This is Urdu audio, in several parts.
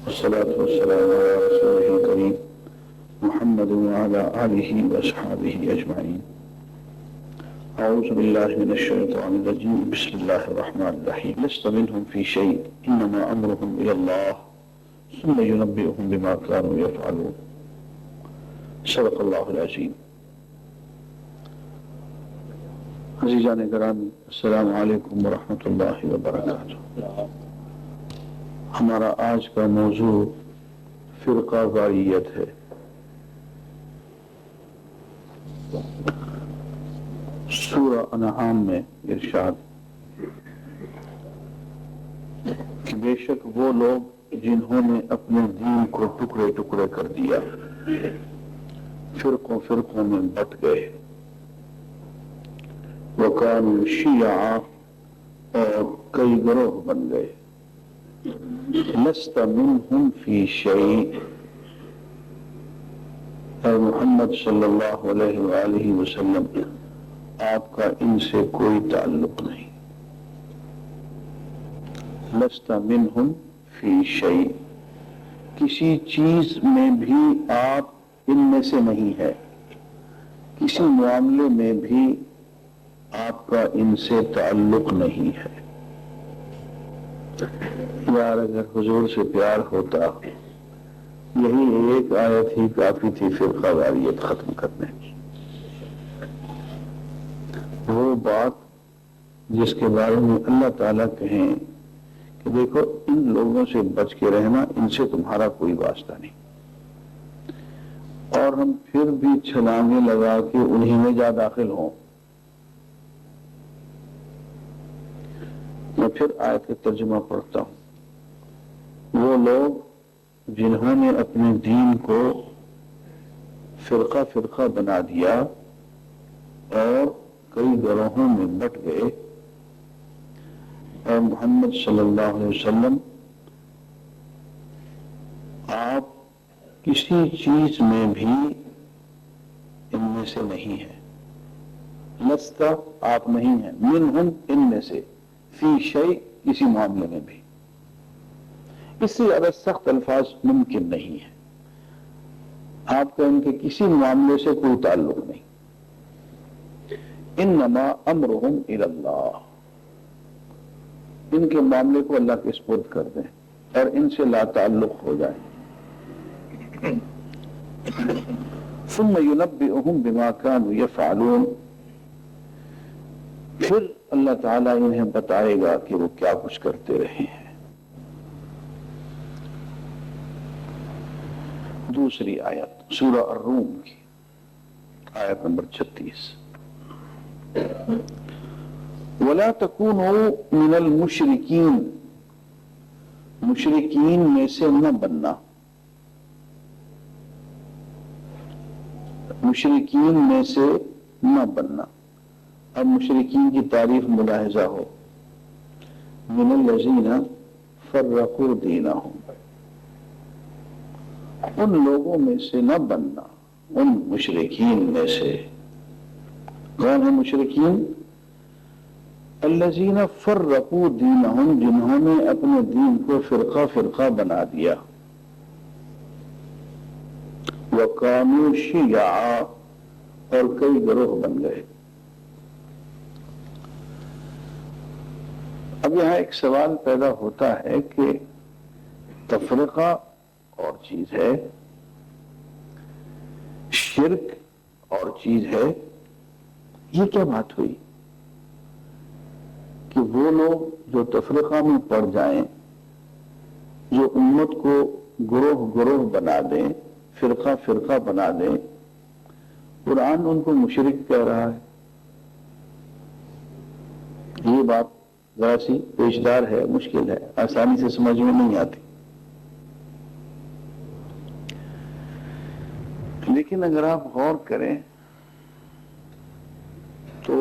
والصلاة والسلام على رسوله الكريم محمد وعلى آله وأصحابه أجمعين. أعوذ بالله من الشيطان الرجيم. بسم الله الرحمن الرحيم. لست منهم في شيء إنما أمرهم إلى الله ثم ينبئهم بما كانوا يفعلون. صدق الله العظيم. عزیزان گرامی، السلام علیکم ورحمۃ اللہ وبرکاتہ. ہمارا آج کا موضوع فرقہ واریت ہے. سورہ انعام میں ارشاد کہ بے شک وہ لوگ جنہوں نے اپنے دین کو ٹکڑے ٹکڑے کر دیا، فرقوں فرقوں میں بٹ گئے، وَكَانُوا شِيَعًا اور کئی گروہ بن گئے. لَسْتَ مِنْهُمْ فِي شَيْءٍ، اے محمد صلی اللہ علیہ وآلہ وسلم آپ کا ان سے کوئی تعلق نہیں. لَسْتَ مِنْهُمْ فِي شَيْءٍ، کسی چیز میں بھی آپ ان میں سے نہیں ہے، کسی معاملے میں بھی آپ کا ان سے تعلق نہیں ہے. یار اگر حضور سے پیار ہوتا یہی ایک آیت ہی کافی تھی فرقہ واریت ختم کرنے کی. وہ بات جس کے بارے میں اللہ تعالیٰ کہیں کہ دیکھو ان لوگوں سے بچ کے رہنا، ان سے تمہارا کوئی واسطہ نہیں، اور ہم پھر بھی چھلانگیں لگا کے انہی میں جا داخل ہوں. میں پھر آیت کا ترجمہ پڑھتا ہوں. وہ لوگ جنہوں نے اپنے دین کو فرقہ فرقہ بنا دیا اور کئی گروہوں میں بٹ گئے، اور محمد صلی اللہ علیہ وسلم آپ کسی چیز میں بھی ان میں سے نہیں ہیں. لستا آپ نہیں ہیں، منہم ان میں سے، فی شیء کسی معاملے میں بھی. اس سے زیادہ سخت الفاظ ممکن نہیں ہے. آپ کا ان کے کسی معاملے سے کوئی تعلق نہیں. انما امرهم الی اللہ، ان کے معاملے کو اللہ کے سپرد کر دیں اور ان سے لا تعلق ہو جائیں. ثم ينبئهم بما كانوا يفعلون، پھر اللہ تعالیٰ انہیں بتائے گا کہ وہ کیا کچھ کرتے رہے ہیں. دوسری آیت سورہ الروم کی آیت نمبر 36. وَلَا تَكُونُوا مِنَ الْمُشْرِكِينَ، مشرکین میں سے نہ بننا. مشرکین میں سے نہ بننا. اب مشرکین کی تعریف ملاحظہ ہو. من الذین فرقوا دینہم، ان لوگوں میں سے نہ بننا، ان مشرکین میں سے. کون ہیں مشرکین؟ الذین فرقوا دینہم، جنہوں نے اپنے دین کو فرقہ فرقہ بنا دیا. وَقَامُوا شِيَعًا، اور کئی گروہ بن گئے. اب یہاں ایک سوال پیدا ہوتا ہے کہ تفرقہ اور چیز ہے، شرک اور چیز ہے. یہ کیا بات ہوئی کہ وہ لوگ جو تفرقہ میں پڑ جائیں، جو امت کو گروہ گروہ بنا دیں، فرقہ فرقہ بنا دیں، قرآن ان کو مشرک کہہ رہا ہے. یہ بات ذرا سی پیچیدہ ہے، مشکل ہے، آسانی سے سمجھ میں نہیں آتی. لیکن اگر آپ غور کریں تو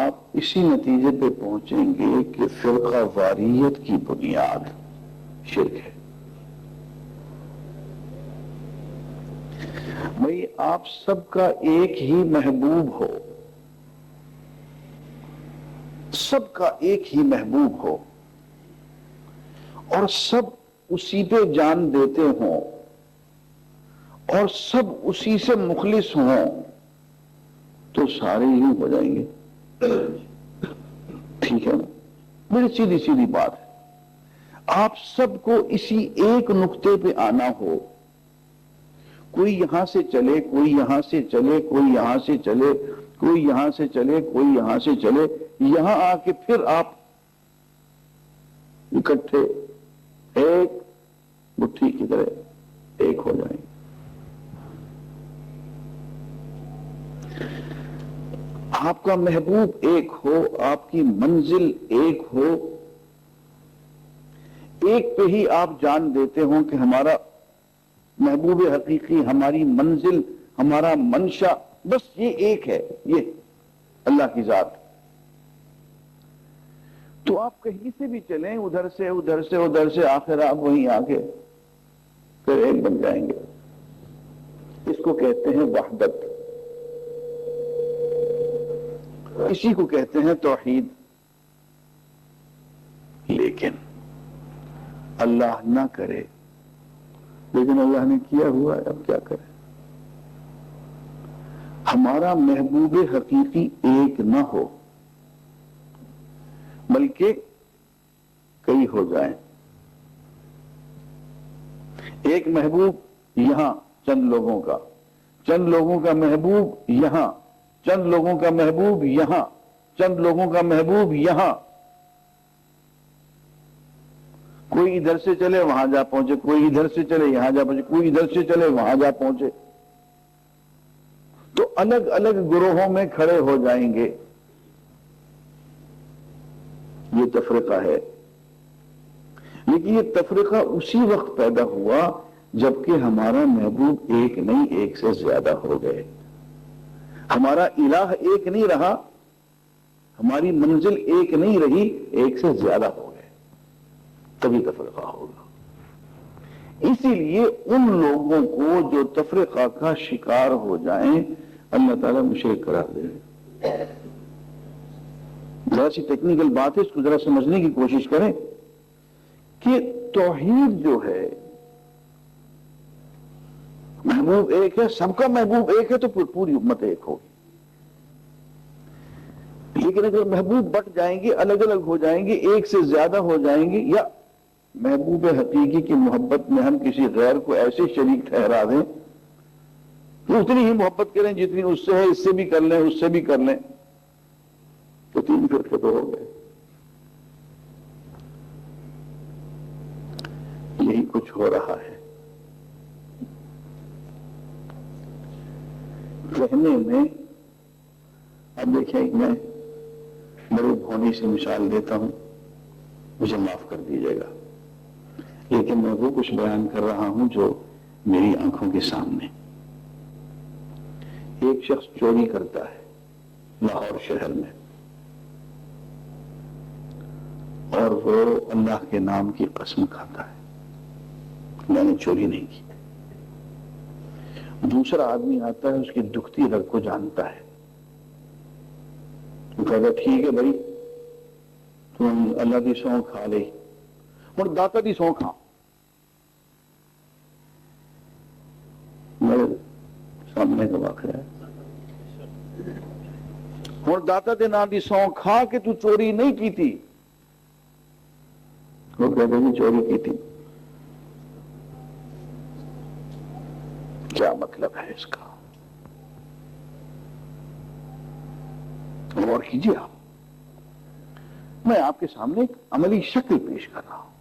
آپ اسی نتیجے پہ پہنچیں گے کہ فرقہ واریت کی بنیاد شرک ہے. بھئی آپ سب کا ایک ہی محبوب ہو، سب کا ایک ہی محبوب ہو، اور سب اسی پہ جان دیتے ہوں اور سب اسی سے مخلص ہوں تو سارے یوں ہو جائیں گے. ٹھیک ہے نا؟ بڑی سیدھی سیدھی بات ہے. آپ سب کو اسی ایک نقطے پہ آنا ہو. کوئی یہاں سے چلے، کوئی یہاں سے چلے، کوئی یہاں سے چلے، کوئی یہاں سے چلے، کوئی یہاں سے چلے، یہاں آ کے پھر آپ اکٹھے ایک مٹھی کی طرح ایک ہو جائیں. آپ کا محبوب ایک ہو، آپ کی منزل ایک ہو، ایک پہ ہی آپ جان دیتے ہوں کہ ہمارا محبوب حقیقی، ہماری منزل، ہمارا منشا بس یہ ایک ہے، یہ اللہ کی ذات. تو آپ کہیں سے بھی چلیں، ادھر سے ادھر سے ادھر سے، آخر آپ وہیں آ کے پھر ایک بن جائیں گے. اس کو کہتے ہیں وحدت، اسی کو کہتے ہیں توحید. لیکن اللہ نہ کرے، لیکن اللہ نے کیا ہوا ہے، اب کیا کریں. ہمارا محبوب حقیقی ایک نہ ہو بلکہ کئی ہو جائیں. ایک محبوب یہاں چند لوگوں کا، چند لوگوں کا محبوب یہاں، چند لوگوں کا محبوب یہاں، چند لوگوں کا محبوب یہاں. کوئی ادھر سے چلے وہاں جا پہنچے، کوئی ادھر سے چلے یہاں جا پہنچے، کوئی ادھر سے چلے وہاں جا پہنچے. تو الگ الگ گروہوں میں کھڑے ہو جائیں گے. یہ تفرقہ ہے. لیکن یہ تفرقہ اسی وقت پیدا ہوا جبکہ ہمارا محبوب ایک نہیں، ایک سے زیادہ ہو گئے. ہمارا الہ ایک نہیں رہا، ہماری منزل ایک نہیں رہی، ایک سے زیادہ ہو گئے، تبھی تفرقہ ہوگا. اسی لیے ان لوگوں کو جو تفرقہ کا شکار ہو جائیں اللہ تعالیٰ مشرک قرار دے. ذرا سی ٹیکنیکل بات ہے، اس کو ذرا سمجھنے کی کوشش کریں کہ توحید جو ہے، محبوب ایک ہے، سب کا محبوب ایک ہے تو پوری امت ایک ہوگی. لیکن اگر محبوب بٹ جائیں گے، الگ الگ ہو جائیں گے، ایک سے زیادہ ہو جائیں گے، یا محبوب حقیقی کی محبت میں ہم کسی غیر کو ایسے شریک ٹھہرا دیں کہ اتنی ہی محبت کریں جتنی اس سے ہے، اس سے بھی کر لیں، اس سے بھی کر لیں، تو تین فرقے تو ہو گئے. یہی کچھ ہو رہا ہے. کہنے میں اب دیکھیں، میں بڑے بھونی سے مثال دیتا ہوں، مجھے معاف کر دیجیے گا، لیکن میں وہ کچھ بیان کر رہا ہوں جو میری آنکھوں کے سامنے. ایک شخص چوری کرتا ہے لاہور شہر میں، اور وہ اللہ کے نام کی قسم کھاتا ہے میں نے چوری نہیں کی. دوسرا آدمی آتا ہے، اس کی دکھتی رگ کو جانتا ہے، وہ کہتا ہے ٹھیک ہے بھائی، تم اللہ کی سو کھا لے، اور داتا کی سو کھا. میرے سامنے کا واقعہ ہے. اور داتا دے نام کی سو کھا کہ تو چوری نہیں کی تھی. وہ کہتے ہیں چوری کی تھی. کیا مطلب ہے اس کا؟ غور کیجیے آپ. میں آپ کے سامنے ایک عملی شکل پیش کر رہا ہوں،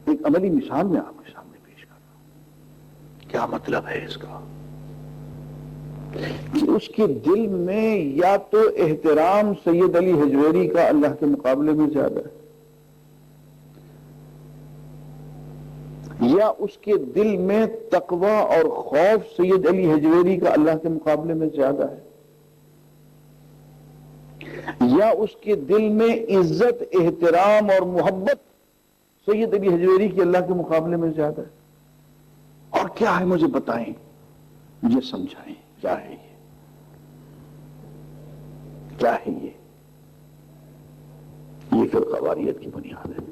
ایک عملی مثال میں آپ کے سامنے پیش کر رہا ہوں. کیا مطلب ہے اس کا؟ کہ اس کے دل میں یا تو احترام سید علی حجویری کا اللہ کے مقابلے میں زیادہ ہے، یا اس کے دل میں تقوی اور خوف سید علی حجویری کا اللہ کے مقابلے میں زیادہ ہے، یا اس کے دل میں عزت، احترام اور محبت سید علی حجویری کی اللہ کے مقابلے میں زیادہ ہے. اور کیا ہے مجھے بتائیں، مجھے سمجھائیں، کیا ہے یہ؟ کیا ہے یہ؟ یہ فرقہ واریت کی بنیاد ہے.